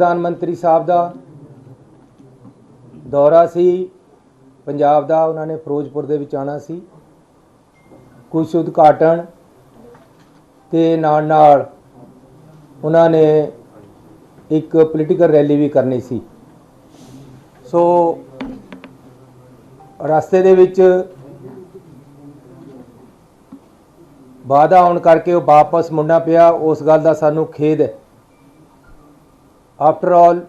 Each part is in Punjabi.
प्रधानमंत्री साहब का दौरा सी पंजाब का, उन्होंने फिरोजपुर दे विच आना सी। कुछ उद्घाटन ते नाल उन्होंने एक पोलीटिकल रैली भी करनी सी। सो रास्ते दे विच बाधा आने करके वापस मुड़ना पिया। उस गल का सानू खेद है। आफ्टर ऑल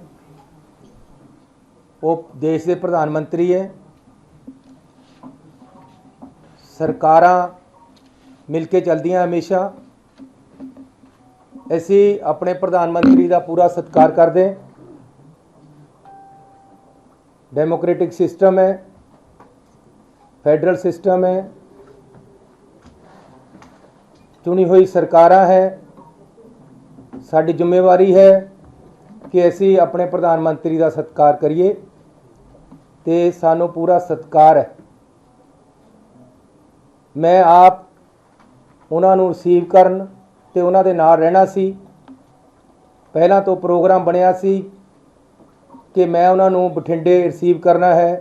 वो देश के प्रधानमंत्री है। सरकारां मिल के चलदियां हमेशा। असी अपने प्रधानमंत्री का पूरा सत्कार करते। डेमोक्रेटिक सिस्टम है, फेडरल सिस्टम है, चुनी हुई सरकारां है। साडी जिम्मेवारी है कि असी अपने प्रधानमंत्री का सत्कार करिए ते सानू पूरा सत्कार है। मैं आप उन्होंने रिसीव करन ते उन्हां दे नाल रहना सी। पहला तो प्रोग्राम बनिया सी कि मैं उन्होंने बठिंडे रिसीव करना है।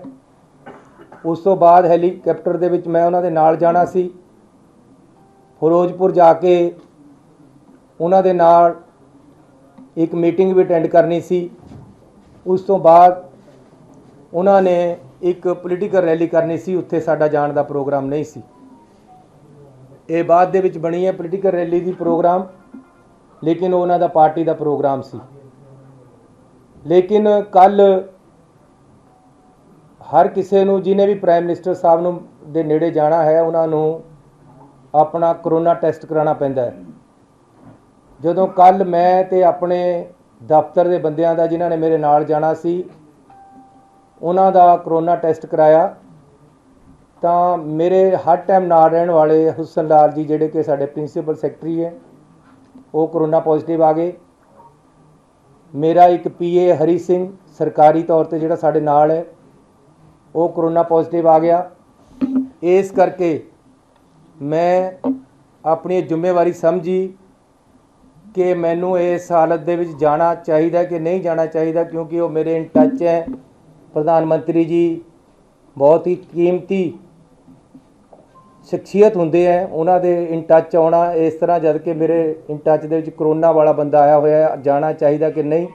उस तो बाद हैलीकैप्टर दे विच मैं उन्हां दे नाल जाना सी। फिरोजपुर जाके उन्हां दे नाल एक मीटिंग भी अटेंड करनी सी। उस तो बाद उन्होंने एक पोलीटिकल रैली करनी सी। उत्थे साडा जाण दा प्रोग्राम नहीं सी। ये बाद दे विच बनी है पोलीटिकल रैली दी प्रोग्राम, लेकिन उन्हां दा पार्टी दा प्रोग्राम सी। लेकिन कल हर किसी नूं जिन्हें भी प्राइम मिनिस्टर साहब नूं दे नेड़े जाना है उन्हां नूं अपना करोना टेस्ट कराना पैंदा है। जदों कल मैं ते अपने दफ्तर के बंदियां दा जिन्हां ने मेरे नाल जाना सी उन्हां दा करोना टेस्ट कराया तो मेरे हर टाइम नाल रहन वाले हुसन लाल जी जिहड़े कि साडे प्रिंसीपल सैकटरी है वो करोना पॉजिटिव आ गए। मेरा एक PA हरी सिंह सरकारी तौर पर जिहड़ा साडे नाल है वो करोना पॉजिटिव आ गया। इस करके मैं अपनी जिम्मेवारी समझी कि मैनू इस हालत दे विच जाना चाहिए कि नहीं जाना चाहिए, क्योंकि वो मेरे इन टच है। प्रधानमंत्री जी बहुत ही कीमती शख्सियत होंदे हैं, उन्हां दे इन टच आना इस तरह जबकि मेरे in touch they which corona वाला बंदा आया होया, जाना चाहिए कि नहीं।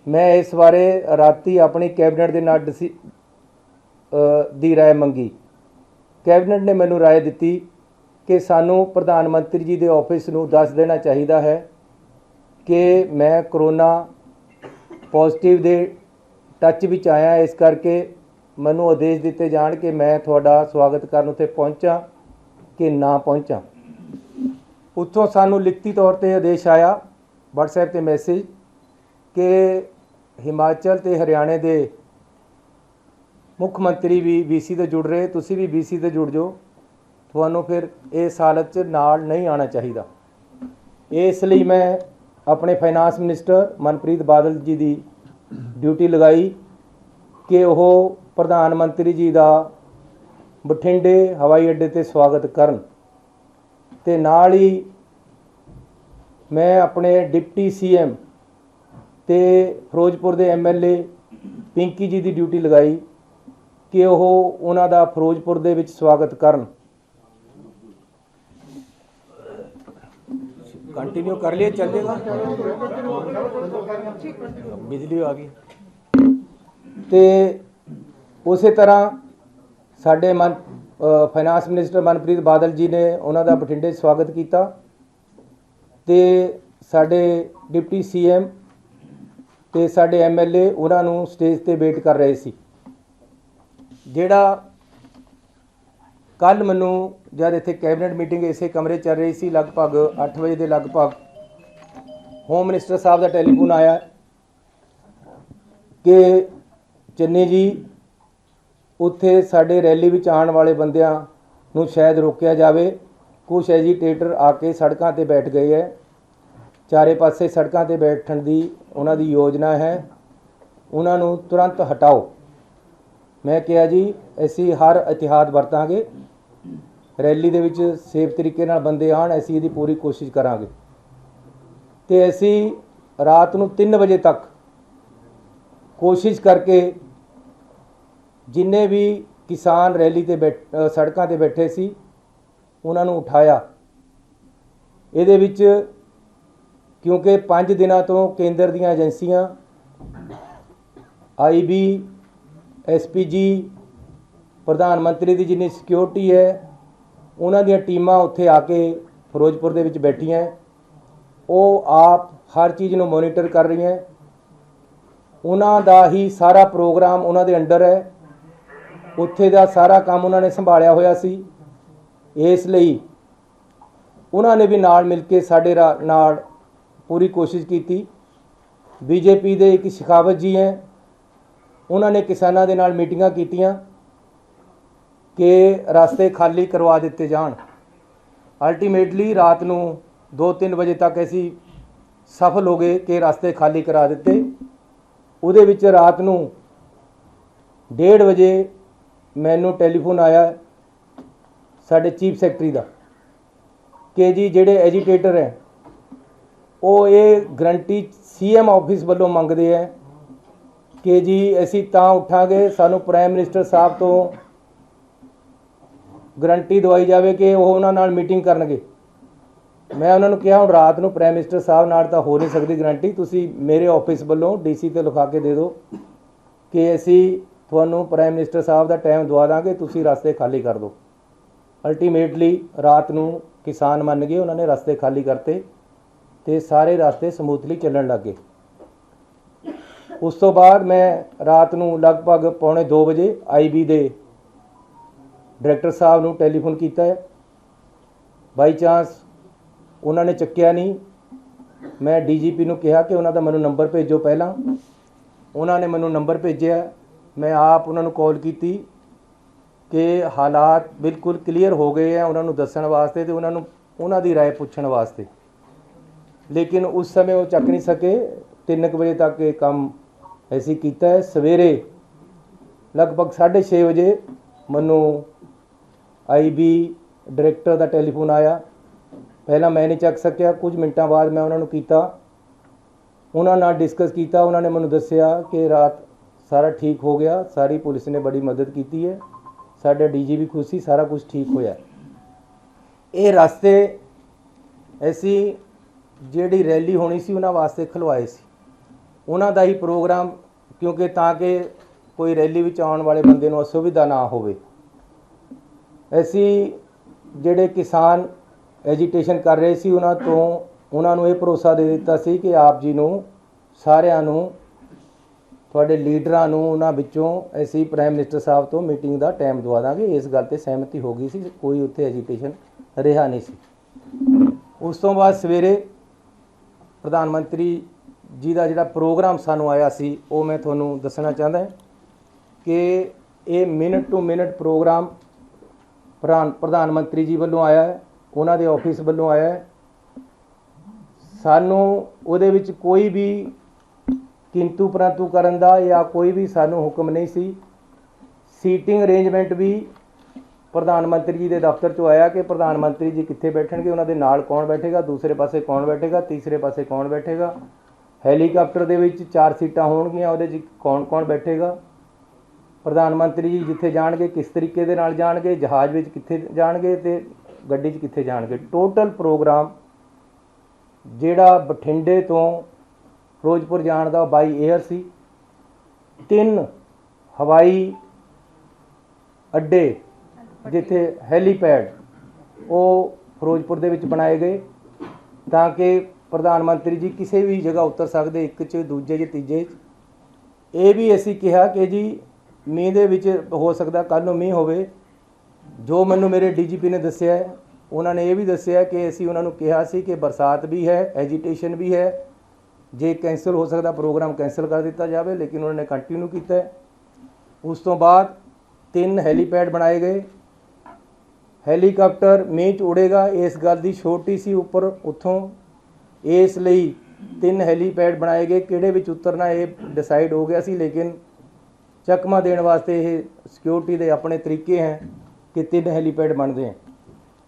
मैं इस बारे राती अपनी कैबिनेट के नाल दी राय मंगी। कैबिनेट ने मैनू राय दी कि सानू प्रधानमंत्री जी के ऑफिस नूं दस देना चाहिए है कि मैं करोना पॉजिटिव दे टच विच आया। इस करके मैनू आदेश दिते जाण कि मैं तुहाडा स्वागत करन उत्थे पहुँचा कि ना पहुँचा। उत्थों सानू लिखती तौर पर आदेश आया WhatsApp ते मैसेज कि हिमाचल ते हरियाणे दे मुख मंत्री भी BC ते जुड़ रहे, तुसी भी BC ते जुड़ जाओ, तुहानू फिर इस हालत च नाल नहीं आना चाहिए। इसलिए मैं अपने फाइनांस मिनिस्टर मनप्रीत बादल जी की ड्यूटी लगाई कि वह प्रधानमंत्री जी का बठिंडे हवाई अड्डे ते स्वागत करन ते नाल ही मैं अपने डिप्टी CM ते फिरोजपुर के MLA पिंकी जी की ड्यूटी लगाई कि वह उन्हां दा फिरोजपुर दे विच स्वागत करन। कंटिन्यू कर लिए चलेगा, बिजली आ गई। तो उस तरह साडे फाइनांस मिनिस्टर मनप्रीत बादल जी ने उन्हां दा बठिंडे स्वागत किया ते साडे डिप्टी CM ते साडे MLA उन्हां नूं स्टेज ते वेट कर रहे सी। जिहड़ा कल मैनू जब इत्थे कैबिनेट मीटिंग इसे कमरे चल रही सी, लगभग 8 बजे के लगभग होम मिनिस्टर साहब का टैलीफोन आया कि चन्नी जी उत्थे साडे रैली विच आउण वाले बंदियां नूं शायद रोकिया जाए। कुछ एजीटेटर आके सड़कों ते बैठ गए है, चारे पासे सड़कों ते बैठण दी उन्हां दी योजना है, उन्हां नूं तुरंत हटाओ। मैं कहा जी असी हर एहतियात वरतांगे, रैली दे विच सेफ तरीके नाल बंदे आण, असी इहदी पूरी कोशिश करांगे। ते असी ਰਾਤ ਨੂੰ 3 ਵਜੇ ਤੱਕ ਕੋਸ਼ਿਸ਼ ਕਰਕੇ ਜਿੰਨੇ ਵੀ ਕਿਸਾਨ ਰੈਲੀ ਤੇ ਸੜਕਾਂ ਤੇ ਬੈਠੇ ਸੀ ਉਹਨਾਂ ਨੂੰ ਉਠਾਇਆ। ਇਹਦੇ ਵਿੱਚ ਕਿਉਂਕਿ 5 ਦਿਨਾਂ ਤੋਂ ਕੇਂਦਰ ਦੀਆਂ ਏਜੰਸੀਆਂ IB SPG ਪ੍ਰਧਾਨ ਮੰਤਰੀ ਦੀ ਜਿੰਨੀ ਸਿਕਿਉਰਿਟੀ ਹੈ ਉਹਨਾਂ ਦੀਆਂ ਟੀਮਾਂ ਉੱਥੇ ਆ ਕੇ ਫਿਰੋਜ਼ਪੁਰ ਦੇ ਵਿੱਚ ਬੈਠੀਆਂ। ਉਹ ਆਪ ਹਰ ਚੀਜ਼ ਨੂੰ ਮੋਨੀਟਰ ਕਰ ਰਹੀਆਂ। ਉਹਨਾਂ ਦਾ ਹੀ ਸਾਰਾ ਪ੍ਰੋਗਰਾਮ ਉਹਨਾਂ ਦੇ ਅੰਡਰ ਹੈ। ਉੱਥੇ ਦਾ ਸਾਰਾ ਕੰਮ ਉਹਨਾਂ ਨੇ ਸੰਭਾਲਿਆ ਹੋਇਆ ਸੀ। ਇਸ ਲਈ ਉਹਨਾਂ ਨੇ ਵੀ ਨਾਲ ਮਿਲ ਕੇ ਸਾਡੇ ਨਾਲ ਪੂਰੀ ਕੋਸ਼ਿਸ਼ ਕੀਤੀ। BJP ਦੇ ਇੱਕ ਸ਼ਿਖਾਵਤ ਜੀ ਹੈ, ਉਹਨਾਂ ਨੇ ਕਿਸਾਨਾਂ ਦੇ ਨਾਲ ਮੀਟਿੰਗਾਂ ਕੀਤੀਆਂ ਕਿ ਰਸਤੇ ਖਾਲੀ ਕਰਵਾ ਦਿੱਤੇ ਜਾਣ। ਅਲਟੀਮੇਟਲੀ ਰਾਤ ਨੂੰ 2-3 ਵਜੇ ਤੱਕ ਅਸੀਂ ਸਫਲ ਹੋ ਗਏ ਕਿ ਰਸਤੇ ਖਾਲੀ ਕਰਾ ਦਿੱਤੇ। ਉਹਦੇ ਵਿੱਚ ਰਾਤ ਨੂੰ 1:30 ਵਜੇ ਮੈਨੂੰ ਟੈਲੀਫੋਨ ਆਇਆ ਸਾਡੇ ਚੀਫ ਸੈਕਟਰੀ ਦਾ ਕਿ ਜੀ ਜਿਹੜੇ ਐਜੀਟੇਟਰ ਹੈ ਉਹ ਇਹ ਗਰੰਟੀ CM ਆਫਿਸ ਵੱਲੋਂ ਮੰਗਦੇ ਹੈ ਕਿ ਜੀ ਅਸੀਂ ਤਾਂ ਉੱਠਾਂਗੇ, ਸਾਨੂੰ ਪ੍ਰਾਈਮ ਮਿਨਿਸਟਰ ਸਾਹਿਬ ਤੋਂ ਗਰੰਟੀ ਦਵਾਈ ਜਾਵੇ ਕਿ ਉਹ ਉਹਨਾਂ ਨਾਲ ਮੀਟਿੰਗ ਕਰਨਗੇ। ਮੈਂ ਉਹਨਾਂ ਨੂੰ ਕਿਹਾ ਹੁਣ ਰਾਤ ਨੂੰ ਪ੍ਰਾਈਮ ਮਿਨਿਸਟਰ ਸਾਹਿਬ ਨਾਲ ਤਾਂ ਹੋ ਨਹੀਂ ਸਕਦੀ ਗਰੰਟੀ, ਤੁਸੀਂ ਮੇਰੇ ਆਫਿਸ ਵੱਲੋਂ DC ਤੇ ਲਿਖਾ ਕੇ ਦੇ ਦਿਓ ਕਿ ਅਸੀਂ ਤੁਹਾਨੂੰ ਪ੍ਰਾਈਮ ਮਿਨਿਸਟਰ ਸਾਹਿਬ ਦਾ ਟਾਈਮ ਦਵਾ ਦਾਂਗੇ, ਤੁਸੀਂ ਰਸਤੇ ਖਾਲੀ ਕਰ ਦਿਓ। ਅਲਟੀਮੇਟਲੀ ਰਾਤ ਨੂੰ ਕਿਸਾਨ ਮੰਨ ਗਏ, ਉਹਨਾਂ ਨੇ ਰਸਤੇ ਖਾਲੀ ਕਰਤੇ ਤੇ ਸਾਰੇ ਰਸਤੇ ਸਮੂਥਲੀ ਚੱਲਣ ਲੱਗ ਗਏ। ਉਸ ਤੋਂ ਬਾਅਦ ਮੈਂ ਰਾਤ ਨੂੰ ਲਗਭਗ 1:45 ਵਜੇ IB ਦੇ ਡਾਇਰੈਕਟਰ ਸਾਹਿਬ ਨੂੰ ਟੈਲੀਫੋਨ ਕੀਤਾ ਹੈ। ਬਾਈ ਚਾਂਸ ਉਹਨਾਂ ਨੇ ਚੱਕਿਆ ਨਹੀਂ। ਮੈਂ DGP ਨੂੰ ਕਿਹਾ ਕਿ ਉਹਨਾਂ ਦਾ ਮੈਨੂੰ ਨੰਬਰ ਭੇਜੋ ਪਹਿਲਾਂ। ਉਹਨਾਂ ਨੇ ਮੈਨੂੰ ਨੰਬਰ ਭੇਜਿਆ। ਮੈਂ ਆਪ ਉਹਨਾਂ ਨੂੰ ਕਾਲ ਕੀਤੀ ਕਿ ਹਾਲਾਤ ਬਿਲਕੁਲ ਕਲੀਅਰ ਹੋ ਗਏ ਆ ਉਹਨਾਂ ਨੂੰ ਦੱਸਣ ਵਾਸਤੇ ਤੇ ਉਹਨਾਂ ਦੀ ਰਾਏ ਪੁੱਛਣ ਵਾਸਤੇ, ਲੇਕਿਨ ਉਸ ਸਮੇਂ ਉਹ ਚੱਕ ਨਹੀਂ ਸਕੇ। 3 ਵਜੇ ਤੱਕ ਇਹ ਕੰਮ ਅਸੀਂ ਕੀਤਾ ਹੈ। ਸਵੇਰੇ ਲਗਭਗ 6:30 ਵਜੇ ਮੈਨੂੰ IB ਡਾਇਰੈਕਟਰ ਦਾ ਟੈਲੀਫੋਨ ਆਇਆ। ਪਹਿਲਾਂ ਮੈਂ ਨਹੀਂ ਚੱਕ ਸਕਿਆ, ਕੁਝ ਮਿੰਟਾਂ ਬਾਅਦ ਮੈਂ ਉਹਨਾਂ ਨੂੰ ਕੀਤਾ, ਉਹਨਾਂ ਨਾਲ ਡਿਸਕਸ ਕੀਤਾ। ਉਹਨਾਂ ਨੇ ਮੈਨੂੰ ਦੱਸਿਆ ਕਿ ਰਾਤ ਸਾਰਾ ਠੀਕ ਹੋ ਗਿਆ, ਸਾਰੀ ਪੁਲਿਸ ਨੇ ਬੜੀ ਮਦਦ ਕੀਤੀ ਹੈ, ਸਾਡਾ DG ਵੀ ਖੁਸ਼ ਸੀ, ਸਾਰਾ ਕੁਝ ਠੀਕ ਹੋਇਆ। ਇਹ ਰਸਤੇ ਅਸੀਂ ਜਿਹੜੀ ਰੈਲੀ ਹੋਣੀ ਸੀ ਉਹਨਾਂ ਵਾਸਤੇ ਖਲਵਾਏ ਸੀ। ਉਹਨਾਂ ਦਾ ਹੀ ਪ੍ਰੋਗਰਾਮ, ਕਿਉਂਕਿ ਤਾਂ ਕਿ ਕੋਈ ਰੈਲੀ ਵਿੱਚ ਆਉਣ ਵਾਲੇ ਬੰਦੇ ਨੂੰ ਅਸੁਵਿਧਾ ਨਾ ਹੋਵੇ। ਅਸੀਂ ਜਿਹੜੇ ਕਿਸਾਨ ਐਜੀਟੇਸ਼ਨ ਕਰ ਰਹੇ ਸੀ ਉਹਨਾਂ ਨੂੰ ਇਹ ਭਰੋਸਾ ਦੇ ਦਿੱਤਾ ਸੀ ਕਿ ਆਪ ਜੀ ਨੂੰ ਸਾਰਿਆਂ ਨੂੰ, ਤੁਹਾਡੇ ਲੀਡਰਾਂ ਨੂੰ, ਉਹਨਾਂ ਵਿੱਚੋਂ ਅਸੀਂ ਪ੍ਰਾਈਮ ਮਿਨਿਸਟਰ ਸਾਹਿਬ ਤੋਂ ਮੀਟਿੰਗ ਦਾ ਟਾਈਮ ਦਵਾ ਦਾਂਗੇ। ਇਸ ਗੱਲ 'ਤੇ ਸਹਿਮਤੀ ਹੋ ਗਈ ਸੀ, ਕੋਈ ਉੱਥੇ ਐਜੀਟੇਸ਼ਨ ਰਿਹਾ ਨਹੀਂ ਸੀ। ਉਸ ਤੋਂ ਬਾਅਦ ਸਵੇਰੇ ਪ੍ਰਧਾਨ ਮੰਤਰੀ ਜੀ ਦਾ ਜਿਹੜਾ ਪ੍ਰੋਗਰਾਮ ਸਾਨੂੰ ਆਇਆ ਸੀ ਉਹ ਮੈਂ ਤੁਹਾਨੂੰ ਦੱਸਣਾ ਚਾਹੁੰਦਾ ਕਿ ਇਹ ਮਿੰਟ ਟੂ ਮਿੰਟ ਪ੍ਰੋਗਰਾਮ ਪ੍ਰਧਾਨ ਮੰਤਰੀ ਜੀ ਵੱਲੋਂ ਆਇਆ ਹੈ, ਉਹਨਾਂ ਦੇ ਆਫਿਸ ਵੱਲੋਂ ਆਇਆ ਹੈ। ਸਾਨੂੰ ਉਹਦੇ ਵਿੱਚ ਕੋਈ ਵੀ ਕਿੰਤੂ ਪਰੰਤੂ ਕਰਨ ਦਾ ਜਾਂ ਕੋਈ ਵੀ ਸਾਨੂੰ ਹੁਕਮ ਨਹੀਂ ਸੀ। ਸੀਟਿੰਗ ਅਰੇਂਜਮੈਂਟ ਵੀ ਪ੍ਰਧਾਨ ਮੰਤਰੀ ਜੀ ਦੇ ਦਫ਼ਤਰ 'ਚੋਂ ਆਇਆ ਕਿ ਪ੍ਰਧਾਨ ਮੰਤਰੀ ਜੀ ਕਿੱਥੇ ਬੈਠਣਗੇ, ਉਹਨਾਂ ਦੇ ਨਾਲ ਕੌਣ ਬੈਠੇਗਾ, ਦੂਸਰੇ ਪਾਸੇ ਕੌਣ ਬੈਠੇਗਾ, ਤੀਸਰੇ ਪਾਸੇ ਕੌਣ ਬੈਠੇਗਾ। ਹੈਲੀਕਾਪਟਰ ਦੇ ਵਿੱਚ 4 ਸੀਟਾਂ ਹੋਣਗੀਆਂ, ਉਹਦੇ 'ਚ ਕੌਣ ਬੈਠੇਗਾ। ਪ੍ਰਧਾਨ ਮੰਤਰੀ ਜੀ ਜਿੱਥੇ ਜਾਣਗੇ ਕਿਸ ਤਰੀਕੇ ਦੇ ਨਾਲ ਜਾਣਗੇ, ਜਹਾਜ਼ ਵਿੱਚ ਕਿੱਥੇ ਜਾਣਗੇ ਤੇ ਗੱਡੀ 'ਚ ਕਿੱਥੇ ਜਾਣਗੇ। ਟੋਟਲ ਪ੍ਰੋਗਰਾਮ ਜਿਹੜਾ ਬਠਿੰਡੇ ਤੋਂ ਫਿਰੋਜ਼ਪੁਰ ਜਾਣ ਦਾ ਬਾਈ 에ਅਰ ਸੀ। 3 ਹਵਾਈ ਅੱਡੇ ਜਿੱਥੇ ਹੈਲੀਪੈਡ ਉਹ ਫਿਰੋਜ਼ਪੁਰ ਦੇ ਵਿੱਚ ਬਣਾਏ ਗਏ ਤਾਂ ਕਿ ਪ੍ਰਧਾਨ ਮੰਤਰੀ ਜੀ ਕਿਸੇ ਵੀ ਜਗ੍ਹਾ ਉਤਰ ਸਕਦੇ, ਇੱਕ 'ਚ, ਦੂਜੇ 'ਚ, ਤੀਜੇ 'ਚ। ਇਹ ਵੀ ਅਸੀਂ ਕਿਹਾ ਕਿ ਜੀ ਮੀਂਹ ਦੇ ਵਿੱਚ ਹੋ ਸਕਦਾ ਕੱਲ੍ਹ ਨੂੰ ਮੀਂਹ ਹੋਵੇ। ਜੋ ਮੈਨੂੰ ਮੇਰੇ DGP ਨੇ ਦੱਸਿਆ ਹੈ, ਉਹਨਾਂ ਨੇ ਇਹ ਵੀ ਦੱਸਿਆ ਕਿ ਅਸੀਂ ਉਹਨਾਂ ਨੂੰ ਕਿਹਾ ਸੀ ਕਿ ਬਰਸਾਤ ਵੀ ਹੈ, ਐਜੀਟੇਸ਼ਨ ਵੀ ਹੈ, ਜੇ ਕੈਂਸਲ ਹੋ ਸਕਦਾ ਪ੍ਰੋਗਰਾਮ ਕੈਂਸਲ ਕਰ ਦਿੱਤਾ ਜਾਵੇ, ਲੇਕਿਨ ਉਹਨਾਂ ਨੇ ਕੰਟੀਨਿਊ ਕੀਤਾ ਹੈ। ਉਸ ਤੋਂ ਬਾਅਦ 3 ਹੈਲੀਪੈਡ ਬਣਾਏ ਗਏ। ਹੈਲੀਕਾਪਟਰ ਮੀਂਹ 'ਚ ਉੜੇਗਾ, ਇਸ ਗੱਲ ਦੀ ਛੋਟੀ ਸੀ ਉੱਪਰ ਉੱਥੋਂ, ਇਸ ਲਈ 3 ਹੈਲੀਪੈਡ ਬਣਾਏ ਗਏ। ਕਿਹੜੇ ਵਿੱਚ ਉਤਰਨਾ ਇਹ ਡਿਸਾਈਡ ਹੋ ਗਿਆ ਸੀ, ਲੇਕਿਨ ਚਕਮਾ ਦੇਣ ਵਾਸਤੇ ਇਹ ਸਿਕਿਉਰਿਟੀ ਦੇ ਆਪਣੇ ਤਰੀਕੇ ਹੈ ਕਿ 3 ਹੈਲੀਪੈਡ ਬਣਦੇ ਹੈ।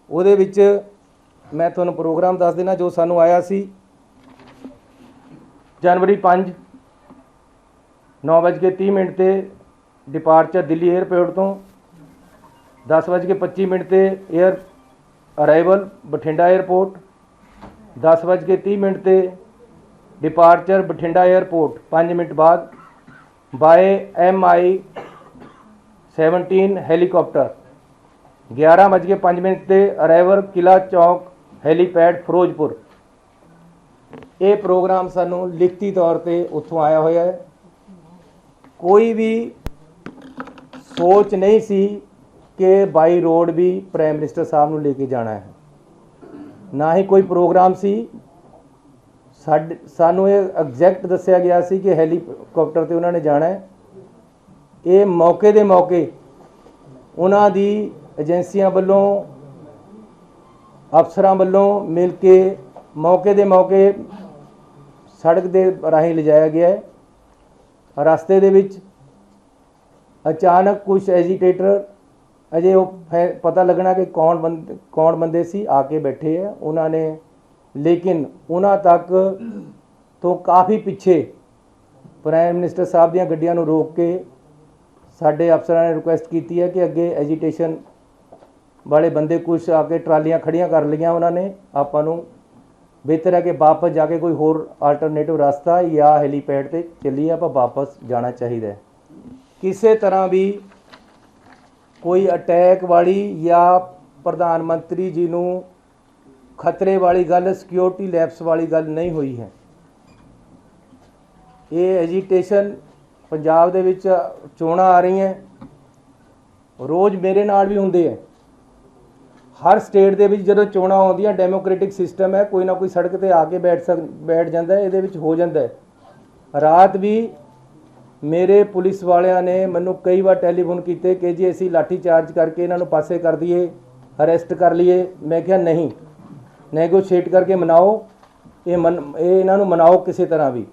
ਉਹਦੇ ਵਿੱਚ ਮੈਂ ਤੁਹਾਨੂੰ ਪ੍ਰੋਗਰਾਮ ਦੱਸ ਦੇਣਾ ਜੋ ਸਾਨੂੰ ਆਇਆ ਸੀ। जनवरी 5 9:30 ਤੇ डिपार्चर दिल्ली एयरपोर्ट तो 10:25 ਤੇ एयर अराइवल बठिंडा एयरपोर्ट 10:30 ਤੇ डिपार्चर बठिंडा एयरपोर्ट 5 मिनट बाद बाय MI-17 हैलीकॉप्टर 11:05 ਤੇ ਅਰਾਈਵਲ ਕਿਲਾ ਚੌਕ ਹੈਲੀਪੈਡ ਫਿਰੋਜ਼ਪੁਰ। ਇਹ ਪ੍ਰੋਗਰਾਮ ਸਾਨੂੰ ਲਿਖਤੀ ਤੌਰ ਤੇ ਉੱਥੋਂ ਆਇਆ ਹੋਇਆ ਹੈ। ਕੋਈ ਵੀ ਸੋਚ ਨਹੀਂ ਸੀ ਕਿ ਬਾਈ ਰੋਡ ਵੀ ਪ੍ਰਾइम मिनिस्टर ਸਾਹਿਬ ਨੂੰ ਲੈ ਕੇ ਜਾਣਾ ਹੈ, ਨਾ ਹੀ ਕੋਈ ਪ੍ਰੋਗਰਾਮ ਸੀ। ਸਾਨੂੰ ਇਹ ਐਗਜ਼ੈਕਟ ਦੱਸਿਆ ਗਿਆ ਸੀ ਕਿ ਹੈਲੀਕਾਪਟਰ ਤੇ ਉਹਨਾਂ ਨੇ ਜਾਣਾ ਹੈ। ਇਹ ਮੌਕੇ ਦੇ ਮੌਕੇ ਉਹਨਾਂ ਦੀ ਏਜੰਸੀਆਂ ਵੱਲੋਂ ਅਫਸਰਾਂ ਵੱਲੋਂ ਮਿਲ ਕੇ ਮੌਕੇ ਦੇ ਮੌਕੇ ਸੜਕ ਦੇ ਰਾਹੀਂ ਲਿਜਾਇਆ ਗਿਆ ਹੈ। ਰਸਤੇ ਦੇ ਵਿੱਚ ਅਚਾਨਕ ਕੁਝ ਐਜੀਟੇਟਰ ਅਜੇ ਉਹ ਪਤਾ ਲੱਗਣਾ ਕਿ ਕੌਣ ਬੰਦੇ ਸੀ ਆ ਕੇ ਬੈਠੇ ਆ ਉਹਨਾਂ ਨੇ, ਲੇਕਿਨ ਉਹਨਾਂ ਤੱਕ ਤੋਂ ਕਾਫੀ ਪਿੱਛੇ ਪ੍ਰਾइम मिनिस्टर ਸਾਹਿਬ ਦੀਆਂ ਗੱਡੀਆਂ ਨੂੰ ਰੋਕ ਕੇ ਸਾਡੇ ਅਫਸਰਾਂ ਨੇ ਰਿਕੁਐਸਟ ਕੀਤੀ ਹੈ ਕਿ ਅੱਗੇ ਐਜੀਟੇਸ਼ਨ ਵਾਲੇ ਬੰਦੇ ਕੁਛ ਆ ਕੇ ਟਰਾਲੀਆਂ ਖੜੀਆਂ ਕਰ ਲਈਆਂ ਉਹਨਾਂ ਨੇ। ਆਪਾਂ ਨੂੰ ਬਿਹਤਰ ਹੈ ਕਿ ਵਾਪਸ ਜਾ ਕੇ ਕੋਈ ਹੋਰ ਆਲਟਰਨੇਟਿਵ ਰਸਤਾ ਜਾਂ ਹੈਲੀਪੈਡ ਤੇ ਚੱਲੀਏ, ਆਪਾਂ ਵਾਪਸ ਜਾਣਾ ਚਾਹੀਦਾ ਹੈ। ਕਿਸੇ ਤਰ੍ਹਾਂ ਵੀ ਕੋਈ ਅਟੈਕ ਵਾਲੀ ਜਾਂ ਪ੍ਰਧਾਨ ਮੰਤਰੀ ਜੀ ਨੂੰ ਖਤਰੇ ਵਾਲੀ ਗੱਲ, ਸਿਕਿਉਰਿਟੀ ਲੈਪਸ ਵਾਲੀ ਗੱਲ ਨਹੀਂ ਹੋਈ ਹੈ। ਇਹ ਐਜੀਟੇਸ਼ਨ ਪੰਜਾਬ ਦੇ ਵਿੱਚ ਚੋਣਾਂ ਆ ਰਹੀਆਂ, ਰੋਜ਼ ਮੇਰੇ ਨਾਲ ਵੀ ਹੁੰਦੇ ਹੈ। ਹਰ ਸਟੇਟ ਦੇ ਵਿੱਚ ਜਦੋਂ ਚੋਣਾਂ ਆਉਂਦੀਆਂ ਡੈਮੋਕ੍ਰੈਟਿਕ ਸਿਸਟਮ ਹੈ, ਕੋਈ ਨਾ ਕੋਈ ਸੜਕ ਤੇ ਆ ਕੇ ਬੈਠ ਜਾਂਦਾ, ਇਹਦੇ ਵਿੱਚ ਹੋ ਜਾਂਦਾ ਹੈ। ਰਾਤ ਵੀ ਮੇਰੇ ਪੁਲਿਸ ਵਾਲਿਆਂ ਨੇ ਮੈਨੂੰ ਕਈ ਵਾਰ ਟੈਲੀਫੋਨ ਕੀਤੇ ਕਿ ਜੀ ਅਸੀਂ ਲਾਠੀ ਚਾਰਜ ਕਰਕੇ ਇਹਨਾਂ ਨੂੰ ਪਾਸੇ ਕਰ ਦਈਏ, ਅਰੈਸਟ ਕਰ ਲਈਏ। ਮੈਂ ਕਿਹਾ ਨਹੀਂ, ਨੈਗੋਸ਼ੀਏਟ ਕਰਕੇ ਮਨਾਓ, ਇਹ ਇਹਨਾਂ ਨੂੰ ਮਨਾਓ ਕਿਸੇ ਤਰ੍ਹਾਂ ਵੀ।